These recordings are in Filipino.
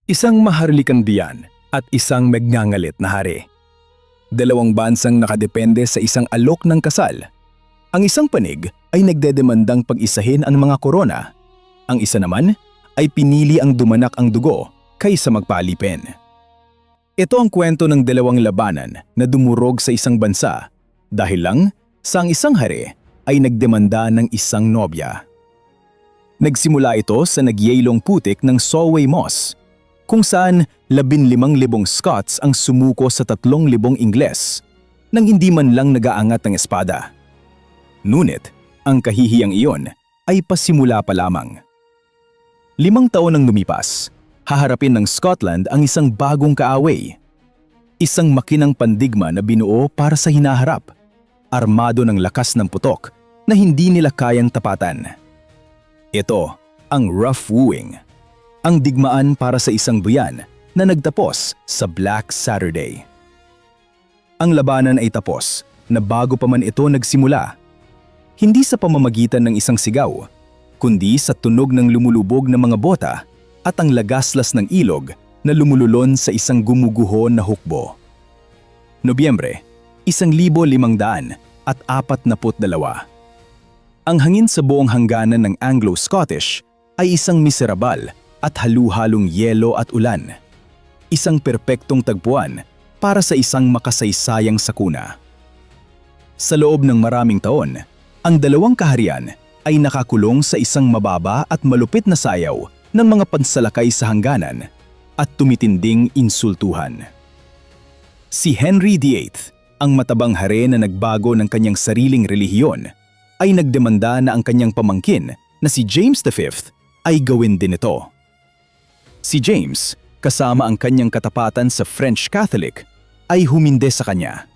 Isang maharlikang diyan at isang magngangalit na hari. Dalawang bansang nakadepende sa isang alok ng kasal. Ang isang panig ay nagdedemandang pag-isahin ang mga korona. Ang isa naman ay pinili ang dumanak ang dugo kaysa magpalipin. Ito ang kwento ng dalawang labanan na dumurog sa isang bansa dahil lang sa ang isang hari ay nagdemanda ng isang nobya. Nagsimula ito sa nagyaylong putik ng Solway Moss, kung saan 15,000 Scots ang sumuko sa 3,000 Ingles nang hindi man lang nag-aangat ng espada. Ngunit, ang kahihiyang iyon ay pasimula pa lamang. 5 taon nang lumipas, haharapin ng Scotland ang isang bagong kaaway. Isang makinang pandigma na binuo para sa hinaharap, armado ng lakas ng putok na hindi nila kayang tapatan. Ito ang rough wooing, ang digmaan para sa isang buyan na nagtapos sa Black Saturday. Ang labanan ay tapos na bago pa man ito nagsimula. Hindi sa pamamagitan ng isang sigaw, kundi sa tunog ng lumulubog na mga bota at ang lagaslas ng ilog na lumululon sa isang gumuguho na hukbo. Nobyembre, 1542. Ang hangin sa buong hangganan ng Anglo-Scottish ay isang miserabal at halu-halong yelo at ulan. Isang perpektong tagpuan para sa isang makasaysayang sakuna. Sa loob ng maraming taon, ang dalawang kaharian ay nakakulong sa isang mababa at malupit na sayaw ng mga pansalakay sa hangganan at tumitinding insultuhan. Si Henry VIII, ang matabang hari na nagbago ng kanyang sariling relihiyon, ay nagdemanda na ang kanyang pamangkin na si James V ay gawin din ito. Si James, kasama ang kanyang katapatan sa French Catholic, ay huminde sa kanya.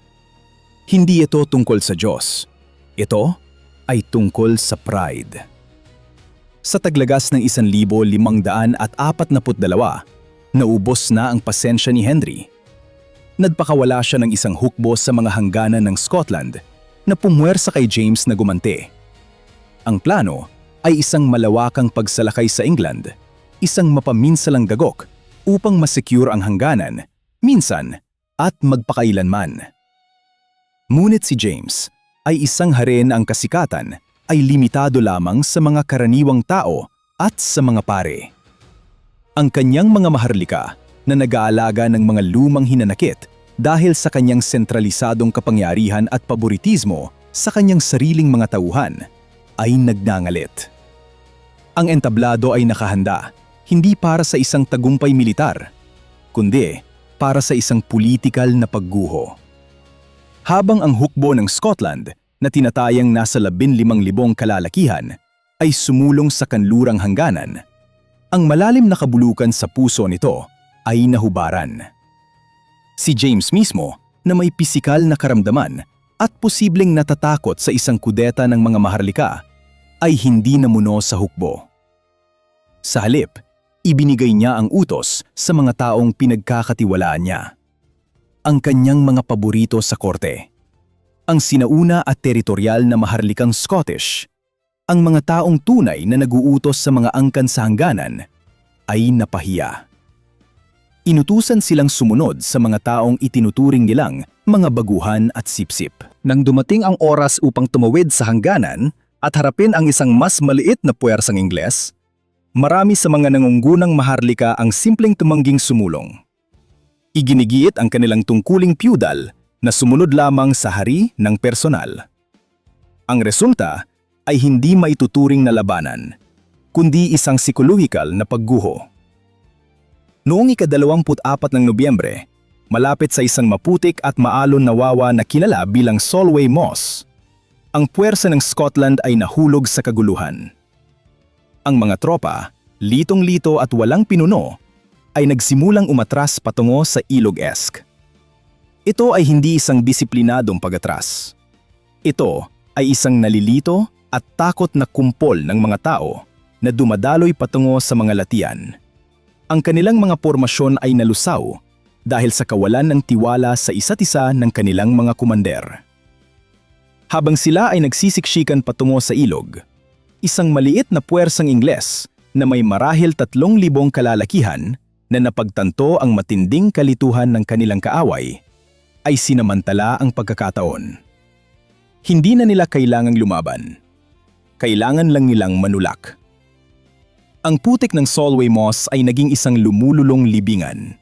Hindi ito tungkol sa Diyos. Ito ay tungkol sa pride. Sa taglagas ng 1542, naubos na ang pasensya ni Henry. Nagpakawala siya ng isang hukbo sa mga hangganan ng Scotland na pumuwersa kay James na gumanti. Ang plano ay isang malawakang pagsalakay sa England, isang mapaminsalang dagok upang masecure ang hangganan, minsan at magpakailanman. Ngunit si James ay isang hari na ang kasikatan ay limitado lamang sa mga karaniwang tao at sa mga pare. Ang kanyang mga maharlika na nag-aalaga ng mga lumang hinanakit dahil sa kanyang sentralisadong kapangyarihan at paboritismo sa kanyang sariling mga tauhan ay nagngangalit. Ang entablado ay nakahanda hindi para sa isang tagumpay militar, kundi para sa isang politikal na pagguho. Habang ang hukbo ng Scotland na tinatayang nasa 15,000 kalalakihan ay sumulong sa kanlurang hangganan, ang malalim na kabulukan sa puso nito ay nahubaran. Si James mismo, na may pisikal na karamdaman at posibleng natatakot sa isang kudeta ng mga maharlika, ay hindi namuno sa hukbo. Sa halip, ibinigay niya ang utos sa mga taong pinagkakatiwalaan niya. Ang kanyang mga paborito sa korte. Ang sinauna at teritorial na maharlikang Scottish. Ang mga taong tunay na naguutos sa mga angkan sa hangganan ay napahiya. Inutusan silang sumunod sa mga taong itinuturing nilang mga baguhan at sipsip. Nang dumating ang oras upang tumawid sa hangganan at harapin ang isang mas maliit na puwersang Ingles, marami sa mga nangunggunang maharlika ang simpleng tumangging sumulong. Iginigiit ang kanilang tungkuling feudal na sumunod lamang sa hari ng personal. Ang resulta ay hindi maituturing na labanan, kundi isang psikolohikal na pagguho. Noong ika-24 ng Nobyembre, malapit sa isang maputik at maalon na wawa na kilala bilang Solway Moss, ang puwersa ng Scotland ay nahulog sa kaguluhan. Ang mga tropa, litong-lito at walang pinuno, ay nagsimulang umatras patungo sa Ilog Esk. Ito ay hindi isang disiplinadong pag-atras. Ito ay isang nalilito at takot na kumpol ng mga tao na dumadaloy patungo sa mga latian. Ang kanilang mga pormasyon ay nalusaw dahil sa kawalan ng tiwala sa isa't isa ng kanilang mga kumander. Habang sila ay nagsisiksikan patungo sa ilog, isang maliit na puwersang Ingles na may marahil 3,000 kalalakihan na napagtanto ang matinding kalituhan ng kanilang kaaway, ay sinamantala ang pagkakataon. Hindi na nila kailangang lumaban. Kailangan lang nilang manulak. Ang putik ng Solway Moss ay naging isang lumululong libingan.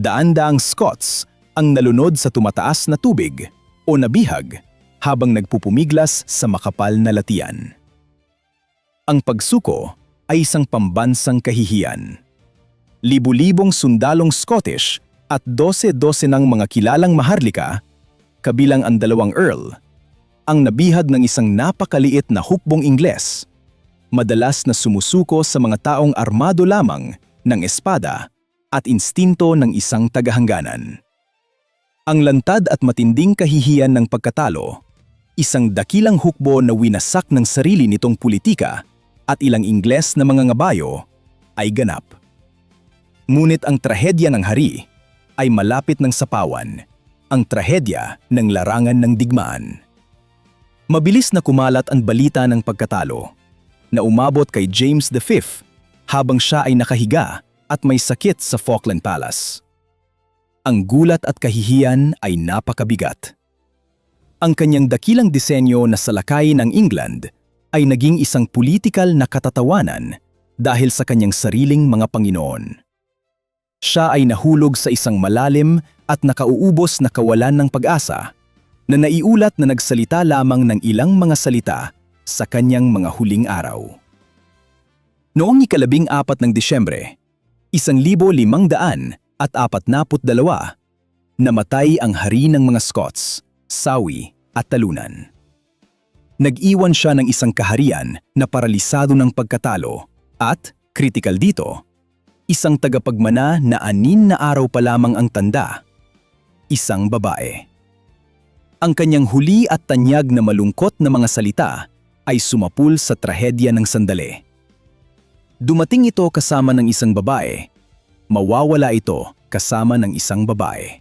Daan-daang Scots ang nalunod sa tumataas na tubig o nabihag habang nagpupumiglas sa makapal na latian. Ang pagsuko ay isang pambansang kahihiyan. Libu-libong sundalong Scottish at 12-12 ng mga kilalang maharlika, kabilang ang 2 earl, ang nabihag ng isang napakaliit na hukbong Ingles, madalas na sumusuko sa mga taong armado lamang ng espada at instinto ng isang tagahangganan. Ang lantad at matinding kahihiyan ng pagkatalo, isang dakilang hukbo na winasak ng sarili nitong politika at ilang Ingles na mga ngabayo, ay ganap. Ngunit ang trahedya ng hari ay malapit ng sapawan, ang trahedya ng larangan ng digmaan. Mabilis na kumalat ang balita ng pagkatalo na umabot kay James V habang siya ay nakahiga at may sakit sa Falkland Palace. Ang gulat at kahihiyan ay napakabigat. Ang kanyang dakilang disenyo na salakay ng England ay naging isang politikal na katatawanan dahil sa kanyang sariling mga Panginoon. Siya ay nahulog sa isang malalim at nakauubos na kawalan ng pag-asa na naiulat na nagsalita lamang ng ilang mga salita sa kanyang mga huling araw. Noong 14 ng Disyembre, 1542, namatay ang hari ng mga Scots, sawi at talunan. Nag-iwan siya ng isang kaharian na paralisado ng pagkatalo at, kritikal dito, isang tagapagmana na 6 na araw pa lamang ang tanda, isang babae. Ang kanyang huli at tanyag na malungkot na mga salita ay sumapul sa trahedya ng sandali. Dumating ito kasama ng isang babae, mawawala ito kasama ng isang babae.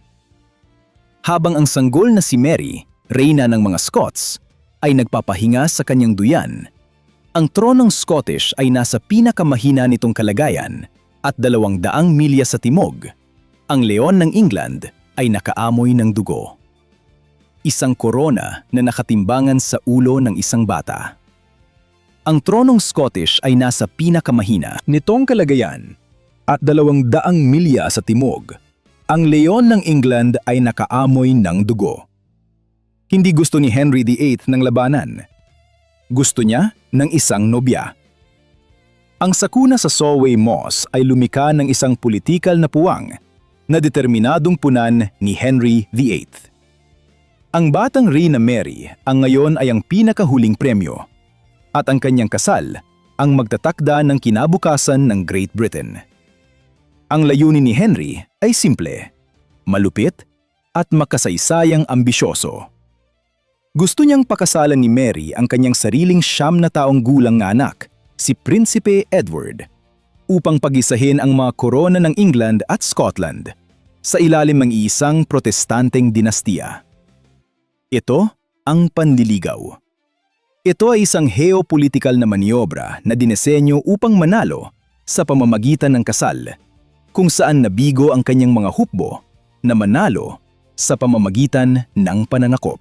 Habang ang sanggol na si Mary, reyna ng mga Scots, ay nagpapahinga sa kanyang duyan, ang tronong Scottish ay nasa pinakamahina nitong kalagayan at 200 milya sa timog. Ang leon ng England ay nakaamoy ng dugo. Isang korona na nakatimbangan sa ulo ng isang bata. Ang tronong Scottish ay nasa pinakamahina nitong kalagayan at 200 milya sa timog. Ang leon ng England ay nakaamoy ng dugo. Hindi gusto ni Henry VIII ng labanan. Gusto niya ng isang nobya. Ang sakuna sa Solway Moss ay lumikha ng isang politikal na puwang na determinadong punan ni Henry VIII. Ang batang Reyna Mary ang ngayon ay ang pinakahuling premyo at ang kanyang kasal ang magtatakda ng kinabukasan ng Great Britain. Ang layunin ni Henry ay simple, malupit at makasaysayang ambisyoso. Gusto niyang pakasalan ni Mary ang kanyang sariling 9 na taong gulang na anak, si Prinsipe Edward, upang pagisahin ang mga korona ng England at Scotland sa ilalim ng isang protestanteng dinastiya. Ito ang panliligaw. Ito ay isang geopolitikal na maniobra na dinesenyo upang manalo sa pamamagitan ng kasal, kung saan nabigo ang kanyang mga hukbo na manalo sa pamamagitan ng pananakop.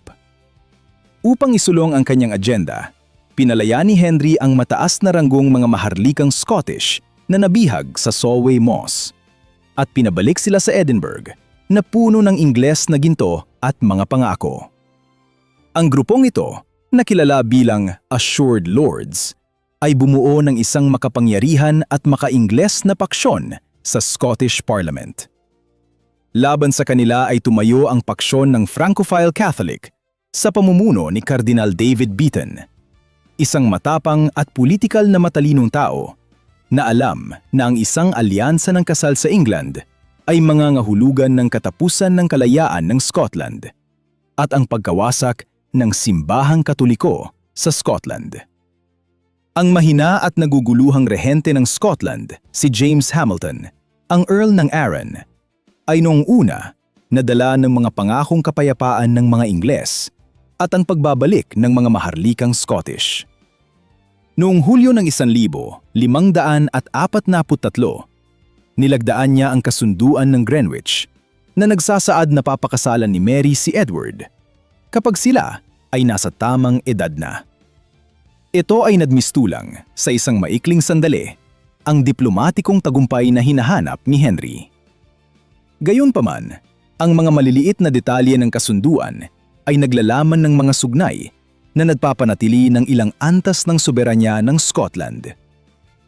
Upang isulong ang kanyang agenda, pinalaya ni Henry ang mataas na ranggong mga maharlikang Scottish na nabihag sa Solway Moss at pinabalik sila sa Edinburgh na puno ng Ingles na ginto at mga pangako. Ang grupong ito, na kilala bilang Assured Lords, ay bumuo ng isang makapangyarihan at maka-Ingles na paksyon sa Scottish Parliament. Laban sa kanila ay tumayo ang paksyon ng Francophile Catholic sa pamumuno ni Cardinal David Beaton, isang matapang at politikal na matalinong tao na alam na ang isang alyansa ng kasal sa England ay mangangahulugan ng katapusan ng kalayaan ng Scotland at ang pagkawasak ng simbahang Katoliko sa Scotland. Ang mahina at naguguluhang rehente ng Scotland, si James Hamilton, ang Earl ng Arran, ay noong una nadala ng mga pangakong kapayapaan ng mga Ingles at ang pagbabalik ng mga maharlikang Scottish. Noong Hulyo ng 1543, Nilagdaan niya ang kasunduan ng Greenwich na nagsasaad na papakasalan ni Mary si Edward kapag sila ay nasa tamang edad na. Ito ay nagmistulang sa isang maikling sandali ang diplomatikong tagumpay na hinahanap ni Henry. Gayunpaman, ang mga maliliit na detalye ng kasunduan ay naglalaman ng mga sugnay na nagpapanatili ng ilang antas ng soberanya ng Scotland,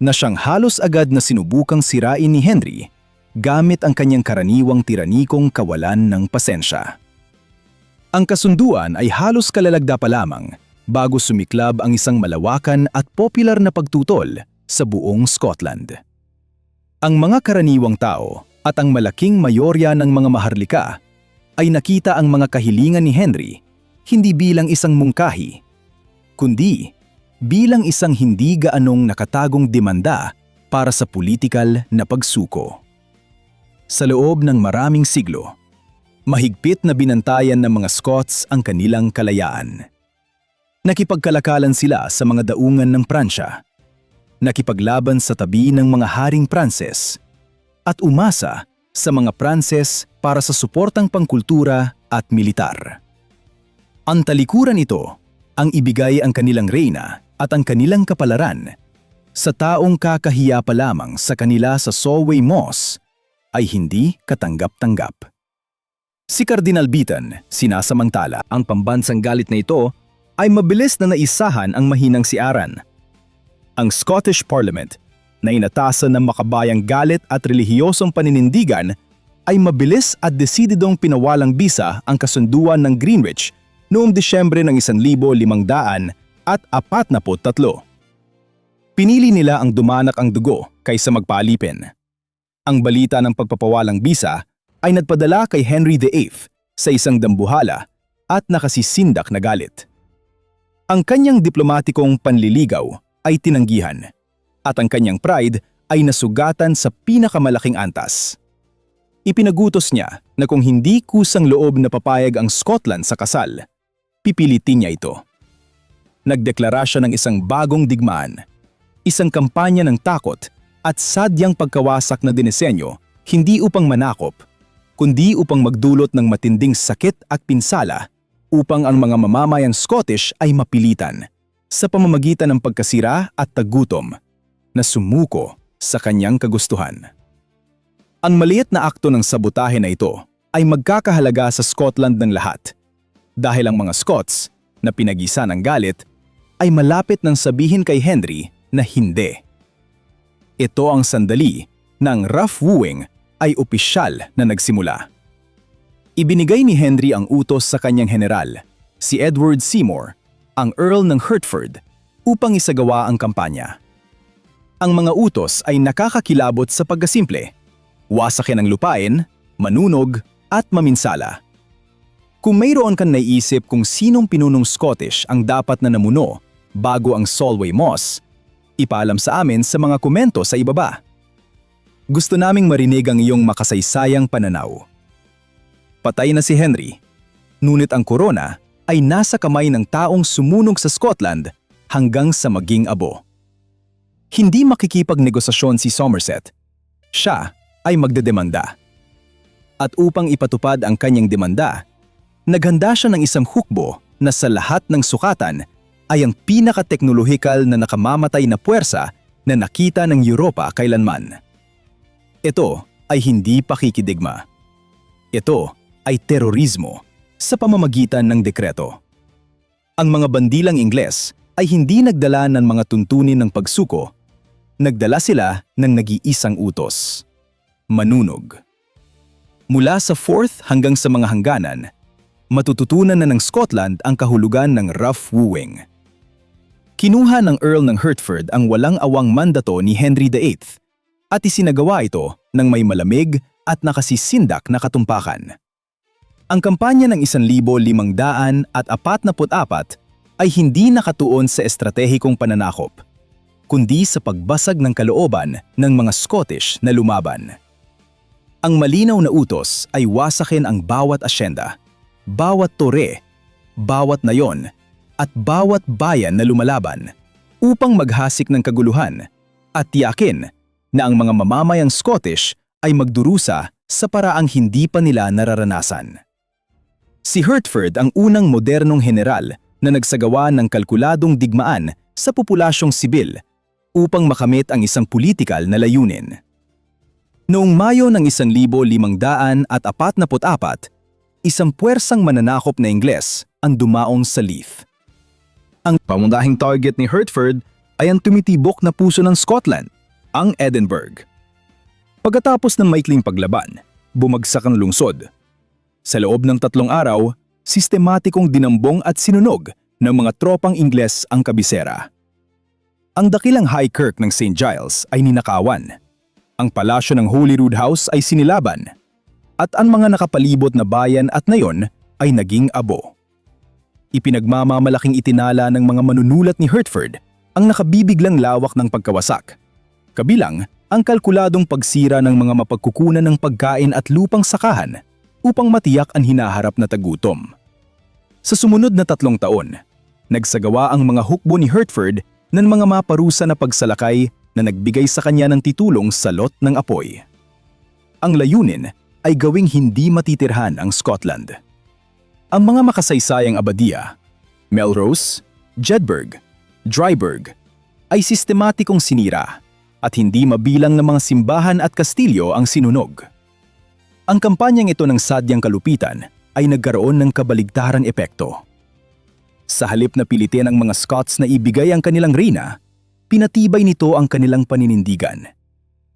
na siyang halos agad na sinubukang sirain ni Henry gamit ang kanyang karaniwang tiranikong kawalan ng pasensya. Ang kasunduan ay halos kalalagda pa lamang bago sumiklab ang isang malawakan at popular na pagtutol sa buong Scotland. Ang mga karaniwang tao at ang malaking mayorya ng mga maharlika ay nakita ang mga kahilingan ni Henry hindi bilang isang mungkahi, kundi bilang isang hindi gaanong nakatagong demanda para sa politikal na pagsuko. Sa loob ng maraming siglo, mahigpit na binantayan ng mga Scots ang kanilang kalayaan. Nakipagkalakalan sila sa mga daungan ng Pransya, nakipaglaban sa tabi ng mga haring Pranses, at umasa sa mga Pranses para sa suportang pangkultura at militar. Ang talikuran ito ang ibigay ang kanilang reyna at ang kanilang kapalaran sa taong kakahiya pa lamang sa kanila sa Solway Moss ay hindi katanggap-tanggap. Si Cardinal Beaton sinasamantala ang pambansang galit na ito ay mabilis na naisahan ang mahinang siaran. Ang Scottish Parliament na inatasan ng makabayang galit at relihiyosong paninindigan ay mabilis at desididong pinawalang bisa ang kasunduan ng Greenwich noong Disyembre ng 1543. Pinili nila ang dumanak ang dugo kaysa magpaalipin. Ang balita ng pagpapawalang bisa ay nagpadala kay Henry VIII sa isang dambuhala at nakasisindak na galit. Ang kanyang diplomatikong panliligaw ay tinanggihan at ang kanyang pride ay nasugatan sa pinakamalaking antas. Ipinagutos niya na kung hindi kusang loob na papayag ang Scotland sa kasal, pipilitin niya ito. Nagdeklara siya ng isang bagong digmaan, isang kampanya ng takot at sadyang pagkawasak na dinisenyo hindi upang manakop, kundi upang magdulot ng matinding sakit at pinsala upang ang mga mamamayang Scottish ay mapilitan sa pamamagitan ng pagkasira at tagutom na sumuko sa kanyang kagustuhan. Ang maliit na akto ng sabotahe na ito ay magkakahalaga sa Scotland ng lahat dahil ang mga Scots na pinag-isa ng galit ay malapit nang sabihin kay Henry na hindi. Ito ang sandali ng rough wooing ay opisyal na nagsimula. Ibinigay ni Henry ang utos sa kanyang general, si Edward Seymour, ang Earl ng Hertford, upang isagawa ang kampanya. Ang mga utos ay nakakakilabot sa pagkasimple, wasakin ang lupain, manunog, at maminsala. Kung mayroon kang naiisip kung sinong pinunong Scottish ang dapat na namuno bago ang Solway Moss, ipaalam sa amin sa mga komento sa ibaba. Gusto naming marinig ang iyong makasaysayang pananaw. Patay na si Henry, ngunit ang korona ay nasa kamay ng taong sumunog sa Scotland hanggang sa maging abo. Hindi makikipagnegosasyon si Somerset. Siya ay magdedemanda. At upang ipatupad ang kanyang demanda, naghanda siya ng isang hukbo na sa lahat ng sukatan ay ang pinakateknolohikal na nakamamatay na puwersa na nakita ng Europa kailanman. Ito ay hindi pakikidigma. Ito ay terorismo sa pamamagitan ng dekreto. Ang mga bandilang Ingles ay hindi nagdala ng mga tuntunin ng pagsuko, nagdala sila ng nag-iisang utos: manunog. Mula sa 4th hanggang sa mga hangganan, matututunan na ng Scotland ang kahulugan ng rough wooing. Kinuha ng Earl ng Hertford ang walang awang mandato ni Henry VIII at isinagawa ito ng may malamig at nakasisindak na katumpakan. Ang kampanya ng 1544 ay hindi nakatuon sa estratehikong pananakop, kundi sa pagbasag ng kalooban ng mga Scottish na lumaban. Ang malinaw na utos ay wasakin ang bawat asyenda, bawat tore, bawat nayon, at bawat bayan na lumalaban upang maghasik ng kaguluhan at tiyakin na ang mga mamamayang Scottish ay magdurusa sa paraang hindi pa nila nararanasan. Si Hertford ang unang modernong general na nagsagawa ng kalkuladong digmaan sa populasyong sibil upang makamit ang isang politikal na layunin. Noong Mayo ng 1544, isang puwersang mananakop na Ingles ang dumaong sa Leith. Ang pamunahing target ni Hertford ay ang tumitibok na puso ng Scotland, ang Edinburgh. Pagkatapos ng maikling paglaban, bumagsak ang lungsod. Sa loob ng 3 araw, sistematikong dinambong at sinunog ng mga tropang Ingles ang kabisera. Ang dakilang High Kirk ng St. Giles ay ninakawan. Ang palasyo ng Holyrood House ay sinilaban. At ang mga nakapalibot na bayan at nayon ay naging abo. Ipinagmamamalaking itinala ng mga manunulat ni Hertford ang nakabibiglang lawak ng pagkawasak. Kabilang ang kalkuladong pagsira ng mga mapagkukunan ng pagkain at lupang sakahan upang matiyak ang hinaharap na tagutom. Sa sumunod na 3 taon, nagsagawa ang mga hukbo ni Hertford ng mga maparusa na pagsalakay na nagbigay sa kanya ng titulong Salot ng Apoy. Ang layunin ay gawing hindi matitirhan ang Scotland. Ang mga makasaysayang abadiya, Melrose, Jedburgh, Dryburgh, ay sistematikong sinira at hindi mabilang ng mga simbahan at kastilyo ang sinunog. Ang kampanyang ito ng sadyang kalupitan ay nagkaroon ng kabaligtarang epekto. Sa halip na pilitin ang mga Scots na ibigay ang kanilang reyna, pinatibay nito ang kanilang paninindigan,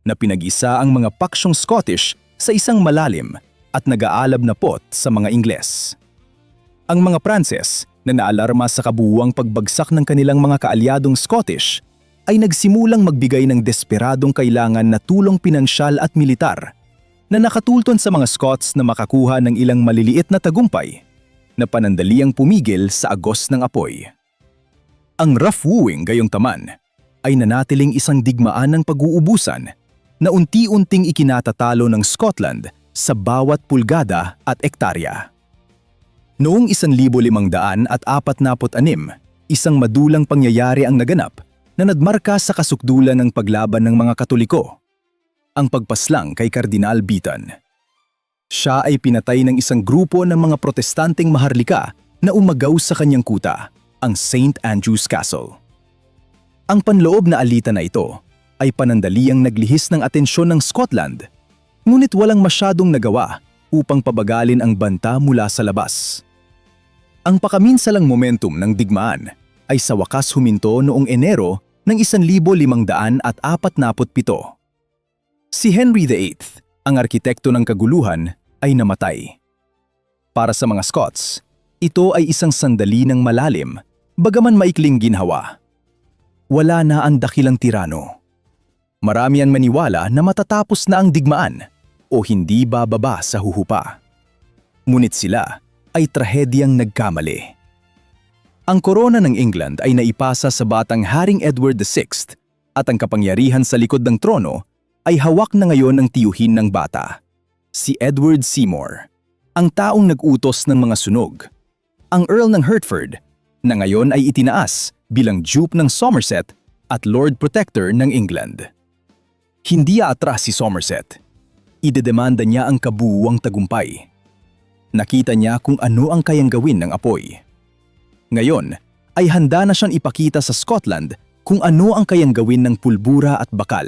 na pinag-isa ang mga paksyong Scottish sa isang malalim at nag-aalab na pot sa mga Ingles. Ang mga Pranses na naalarma sa kabuuang pagbagsak ng kanilang mga kaalyadong Scottish ay nagsimulang magbigay ng desperadong kailangan na tulong pinansyal at militar na nakatulton sa mga Scots na makakuha ng ilang maliliit na tagumpay na panandaliang pumigil sa agos ng apoy. Ang rough wooing gayuntaman ay nanatiling isang digmaan ng pag-uubusan na unti-unting ikinatatalo ng Scotland sa bawat pulgada at ektarya. Noong 1546, isang madulang pangyayari ang naganap na nagmarka sa kasukdulan ng paglaban ng mga Katoliko, ang pagpaslang kay Kardinal Beaton. Siya ay pinatay ng isang grupo ng mga protestanteng maharlika na umagaw sa kanyang kuta, ang St. Andrew's Castle. Ang panloob na alita na ito ay panandaliang naglihis ng atensyon ng Scotland, ngunit walang masyadong nagawa upang pabagalin ang banta mula sa labas. Ang pakaminsalang momentum ng digmaan ay sa wakas huminto noong Enero ng 1547. Si Henry VIII, ang arkitekto ng kaguluhan, ay namatay. Para sa mga Scots, ito ay isang sandali ng malalim, bagaman maikling ginhawa. Wala na ang dakilang tirano. Marami ang maniwala na matatapos na ang digmaan o hindi bababa sa huhupa. Ngunit sila ay trahedyang nagkamali. Ang korona ng England ay naipasa sa batang Haring Edward VI at ang kapangyarihan sa likod ng trono ay hawak na ngayon ng tiyuhin ng bata, si Edward Seymour, ang taong nag-utos ng mga sunog. Ang Earl ng Hertford, na ngayon ay itinaas bilang Duke ng Somerset at Lord Protector ng England. Hindi aatras si Somerset. Idedemanda niya ang kabuuang tagumpay. Nakita niya kung ano ang kayang gawin ng apoy. Ngayon ay handa na siyang ipakita sa Scotland kung ano ang kayang gawin ng pulbura at bakal.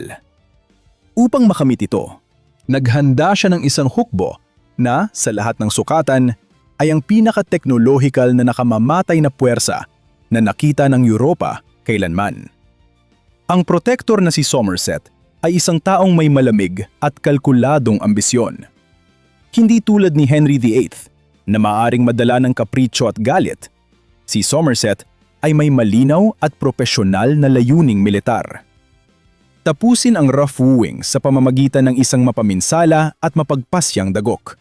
Upang makamit ito, naghanda siya ng isang hukbo na, sa lahat ng sukatan, ay ang pinaka-teknolohikal na nakamamatay na puwersa na nakita ng Europa kailanman. Ang protector na si Somerset ay isang taong may malamig at kalkuladong ambisyon. Hindi tulad ni Henry VIII na maaring madala ng kapritsyo at galit, si Somerset ay may malinaw at propesyonal na layuning militar. Tapusin ang rough wooing sa pamamagitan ng isang mapaminsala at mapagpasyang dagok.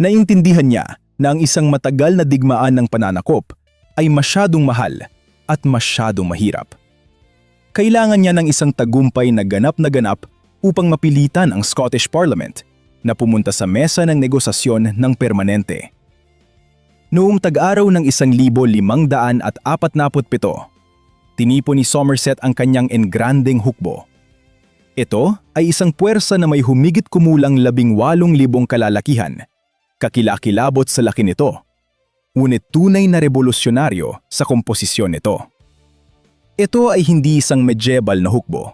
Naintindihan niya na ang isang matagal na digmaan ng pananakop ay masyadong mahal at masyadong mahirap. Kailangan niya ng isang tagumpay na ganap upang mapilitan ang Scottish Parliament na pumunta sa mesa ng negosasyon ng permanente. Noong tag-araw ng 1547, tinipon ni Somerset ang kanyang engrandeng hukbo. Ito ay isang puwersa na may humigit kumulang 18,000 kalalakihan, kakilakilabot sa laki nito, ngunit tunay na revolusyonaryo sa komposisyon nito. Ito ay hindi isang medieval na hukbo.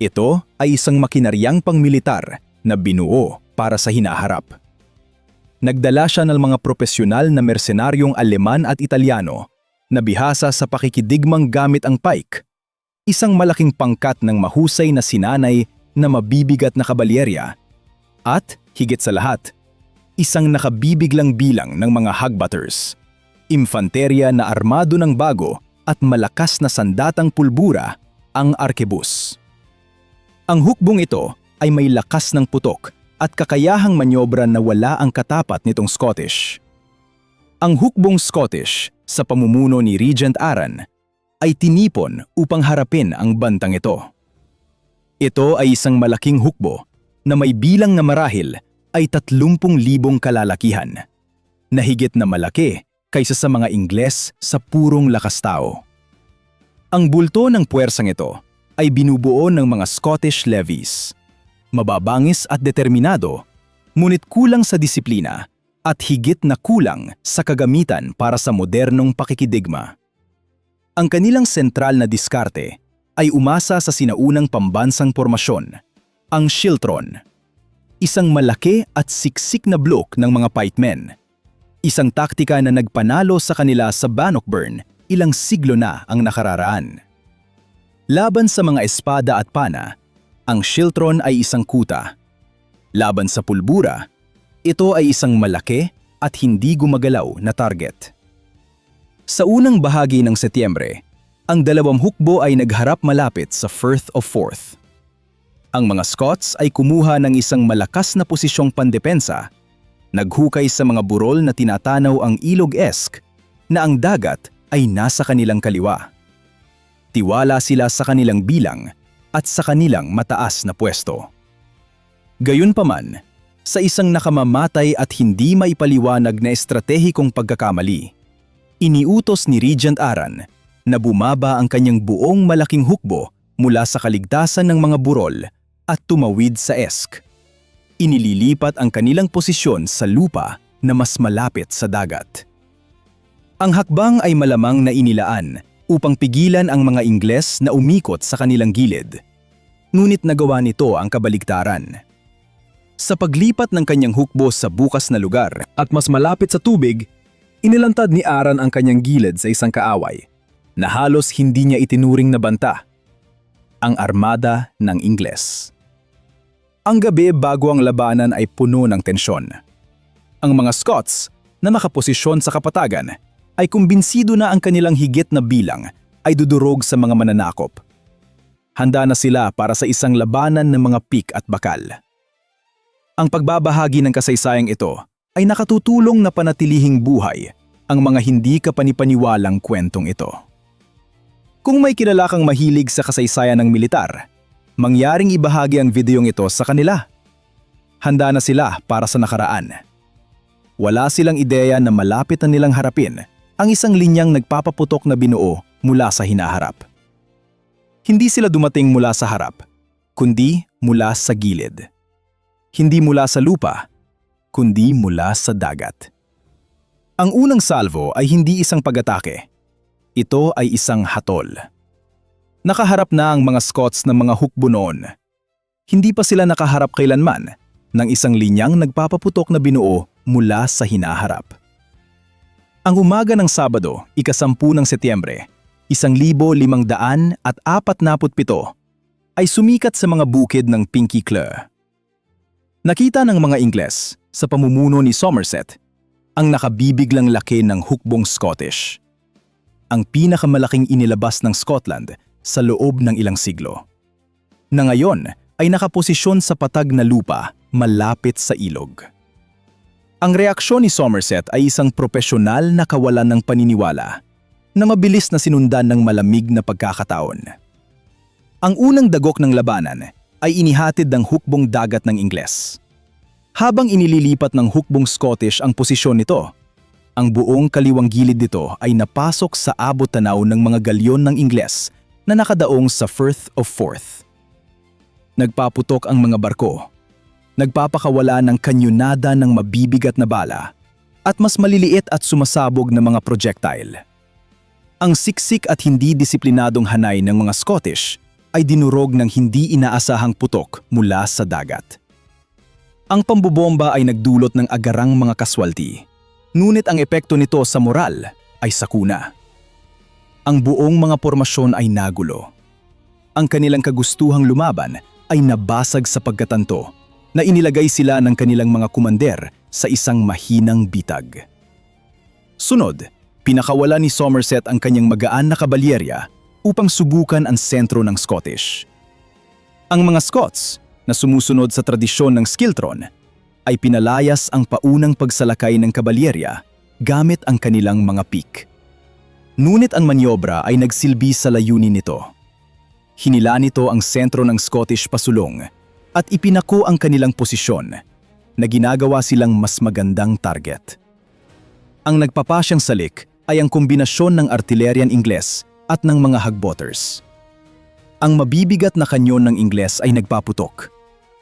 Ito ay isang makinaryang pangmilitar na binuo para sa hinaharap. Nagdala siya ng mga profesional na mersenaryong Aleman at Italyano na bihasa sa pakikidigmang gamit ang pike, isang malaking pangkat ng mahusay na sinanay na mabibigat na kabalyerya, at, higit sa lahat, isang nakabibiglang bilang ng mga hagbaters, infanterya na armado ng bago at malakas na sandatang pulbura, ang arkebus. Ang hukbong ito ay may lakas ng putok at kakayahang manyobra na wala ang katapat nitong Scottish. Ang hukbong Scottish sa pamumuno ni Regent Arran ay tinipon upang harapin ang bantang ito. Ito ay isang malaking hukbo na may bilang na marahil ay 30,000 kalalakihan, na higit na malaki kaysa sa mga Ingles sa purong lakas tao. Ang bulto ng puwersang ito ay binubuo ng mga Scottish levies, mababangis at determinado, ngunit kulang sa disiplina at higit na kulang sa kagamitan para sa modernong pakikidigma. Ang kanilang sentral na diskarte ay umasa sa sinaunang pambansang pormasyon, ang Shiltron, isang malaki at siksik na blok ng mga pikemen, isang taktika na nagpanalo sa kanila sa Bannockburn ilang siglo na ang nakararaan. Laban sa mga espada at pana, ang Shiltron ay isang kuta. Laban sa pulbura, ito ay isang malaki at hindi gumagalaw na target. Sa unang bahagi ng Setyembre, ang dalawang hukbo ay nagharap malapit sa Firth of Forth. Ang mga Scots ay kumuha ng isang malakas na posisyong pandepensa, naghukay sa mga burol na tinatanaw ang ilog-esque na ang dagat ay nasa kanilang kaliwa. Tiwala sila sa kanilang bilang at sa kanilang mataas na pwesto. Gayunpaman, sa isang nakamamatay at hindi maipaliwanag na estratehikong pagkakamali, iniutos ni Regent Arran na bumaba ang kanyang buong malaking hukbo mula sa kaligtasan ng mga burol at tumawid sa Esk. Inililipat ang kanilang posisyon sa lupa na mas malapit sa dagat. Ang hakbang ay malamang na inilaan upang pigilan ang mga Ingles na umikot sa kanilang gilid. Ngunit nagawa nito ang kabaligtaran. Sa paglipat ng kanyang hukbo sa bukas na lugar at mas malapit sa tubig, inilantad ni Arran ang kanyang gilid sa isang kaaway na halos hindi niya itinuring na banta, ang armada ng Ingles. Ang gabi bago ang labanan ay puno ng tensyon. Ang mga Scots na nakaposisyon sa kapatagan ay kumbinsido na ang kanilang higit na bilang ay dudurog sa mga mananakop. Handa na sila para sa isang labanan ng mga pik at bakal. Ang pagbabahagi ng kasaysayang ito ay nakatutulong na panatilihing buhay ang mga hindi kapanipaniwalang kwentong ito. Kung may kilala kang mahilig sa kasaysayan ng militar, mangyaring ibahagi ang videong ito sa kanila. Handa na sila para sa nakaraan. Wala silang ideya na malapit na nilang harapin ang isang linyang nagpapaputok na binuo mula sa hinaharap. Hindi sila dumating mula sa harap, kundi mula sa gilid. Hindi mula sa lupa, kundi mula sa dagat. Ang unang salvo ay hindi isang pag-atake. Ito ay isang hatol. Nakaharap na ang mga Scots ng mga hukbo noon. Hindi pa sila nakaharap kailanman ng isang linyang nagpapaputok na binuo mula sa hinaharap. Ang umaga ng Sabado, ika-10 ng Setyembre, 1547 ay sumikat sa mga bukid ng Pinkie Cleugh. Nakita ng mga Ingles sa pamumuno ni Somerset ang nakabibiglang laki ng hukbong Scottish, ang pinakamalaking inilabas ng Scotland sa loob ng ilang siglo, na ngayon ay nakaposisyon sa patag na lupa malapit sa ilog. Ang reaksyon ni Somerset ay isang propesyonal na kawalan ng paniniwala na mabilis na sinundan ng malamig na pagkakataon. Ang unang dagok ng labanan ay inihatid ng hukbong dagat ng Ingles. Habang inililipat ng hukbong Scottish ang posisyon nito, ang buong kaliwang gilid nito ay napasok sa abot-tanaw ng mga galyon ng Ingles na nakadaong sa Firth of Forth. Nagpaputok ang mga barko. Nagpapakawala ng kanyonada ng mabibigat na bala at mas maliliit at sumasabog na mga projectile. Ang siksik at hindi disiplinadong hanay ng mga Scottish ay dinurog ng hindi inaasahang putok mula sa dagat. Ang pambobomba ay nagdulot ng agarang mga kaswalti, ngunit ang epekto nito sa moral ay sakuna. Ang buong mga pormasyon ay nagulo. Ang kanilang kagustuhang lumaban ay nabasag sa pagkatanto na inilagay sila ng kanilang mga kumander sa isang mahinang bitag. Sunod, pinakawala ni Somerset ang kanyang magaan na kabalyerya upang subukan ang sentro ng Scottish. Ang mga Scots, na sumusunod sa tradisyon ng Skiltron, ay pinalayas ang paunang pagsalakay ng kabalyerya gamit ang kanilang mga pik. Ngunit ang manyobra ay nagsilbi sa layunin nito. Hinila nito ang sentro ng Scottish pasulong at ipinako ang kanilang posisyon na ginagawa silang mas magandang target. Ang nagpapasyang salik ay ang kombinasyon ng artilleryang Ingles at ng mga hagbotters. Ang mabibigat na kanyon ng Ingles ay nagpaputok,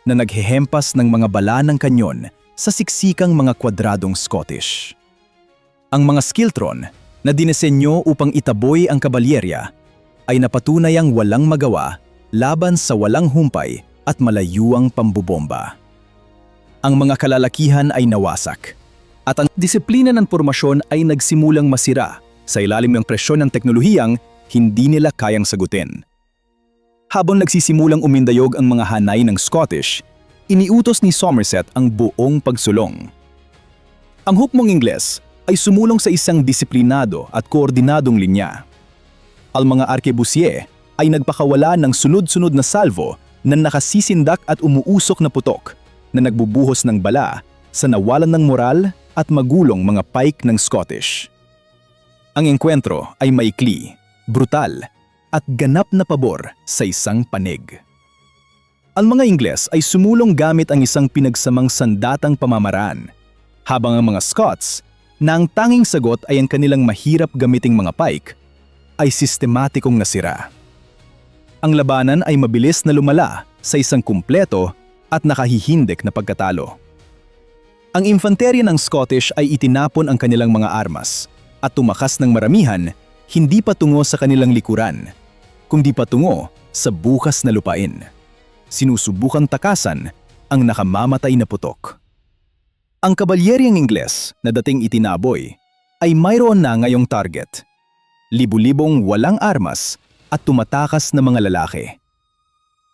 na naghehempas ng mga bala ng kanyon sa siksikang mga kwadradong Scottish. Ang mga Skiltron na dinesenyo upang itaboy ang kabalyerya ay napatunayang walang magawa laban sa walang humpay at malayuang pambobomba. Ang mga kalalakihan ay nawasak at ang disiplina ng pormasyon ay nagsimulang masira sa ilalim ng presyon ng teknolohiyang hindi nila kayang sagutin. Habang nagsisimulang umindayog ang mga hanay ng Scottish, iniutos ni Somerset ang buong pagsulong. Ang hukbong Ingles ay sumulong sa isang disiplinado at koordinadong linya. Ang mga arkebusier ay nagpakawala ng sunod-sunod na salvo na nakasisindak at umuusok na putok na nagbubuhos ng bala sa nawalan ng moral at magulong mga pike ng Scottish. Ang engkwentro ay maikli, brutal, at ganap na pabor sa isang panig. Ang mga Ingles ay sumulong gamit ang isang pinagsamang sandatang pamamaraan, habang ang mga Scots, na ang tanging sagot ay ang kanilang mahirap gamiting mga pike, ay sistematikong nasira. Ang labanan ay mabilis na lumala sa isang kumpleto at nakahihindik na pagkatalo. Ang infanterya ng Scottish ay itinapon ang kanilang mga armas at tumakas ng maramihan hindi patungo sa kanilang likuran, kundi patungo sa bukas na lupain. Sinusubukang takasan ang nakamamatay na putok. Ang kabalyeryang Ingles na dating itinaboy ay mayroon na ngayong target. Libu-libong walang armas at tumatakas na mga lalaki.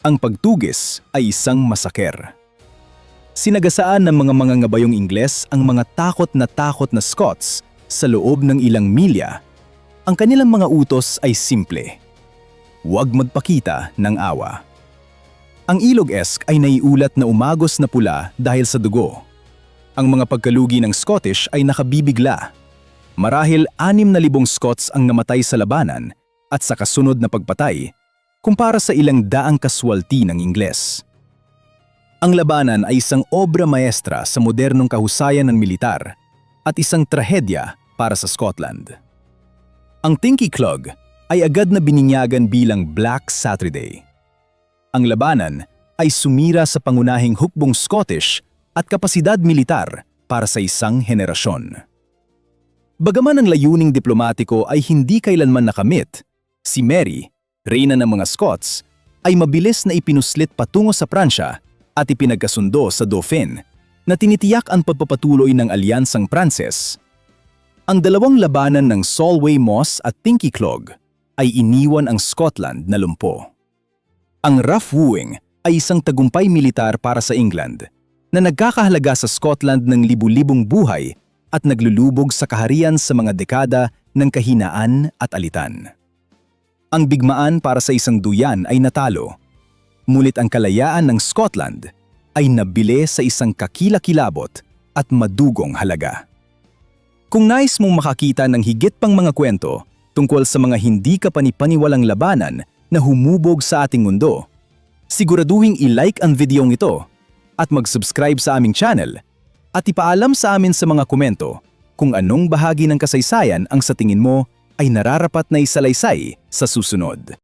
Ang pagtugis ay isang masaker. Sinagasaan ng mga mangangabayong Ingles ang mga takot na Scots sa loob ng ilang milya. Ang kanilang mga utos ay simple. Huwag magpakita ng awa. Ang ilog Esk ay naiulat na umagos na pula dahil sa dugo. Ang mga pagkalugi ng Scottish ay nakabibigla. Marahil 6,000 Scots ang namatay sa labanan at sa kasunod na pagpatay, kumpara sa ilang daang kaswalti ng Ingles. Ang labanan ay isang obra maestra sa modernong kahusayan ng militar at isang trahedya para sa Scotland. Ang Tinkie Clog ay agad na bininyagan bilang Black Saturday. Ang labanan ay sumira sa pangunahing hukbong Scottish at kapasidad militar para sa isang henerasyon. Bagaman ang layuning diplomatiko ay hindi kailanman nakamit, si Mary, reyna ng mga Scots, ay mabilis na ipinuslit patungo sa Pransya at ipinagkasundo sa Dauphin na tinitiyak ang pagpapatuloy ng alyansang Pranses. Ang dalawang labanan ng Solway Moss at Tinkie Clog ay iniwan ang Scotland na lumpo. Ang Rough Wooing ay isang tagumpay militar para sa England na nagkakahalaga sa Scotland ng libu-libong buhay at naglulubog sa kaharian sa mga dekada ng kahinaan at alitan. Ang bigmaan para sa isang duyan ay natalo, ngunit ang kalayaan ng Scotland ay nabili sa isang kakilakilabot at madugong halaga. Kung nais mong makakita ng higit pang mga kwento tungkol sa mga hindi kapanipaniwalang labanan na humubog sa ating mundo, siguraduhing i-like ang videong ito at mag-subscribe sa aming channel at ipaalam sa amin sa mga komento kung anong bahagi ng kasaysayan ang sa tingin mo ay nararapat na isalaysay sa susunod.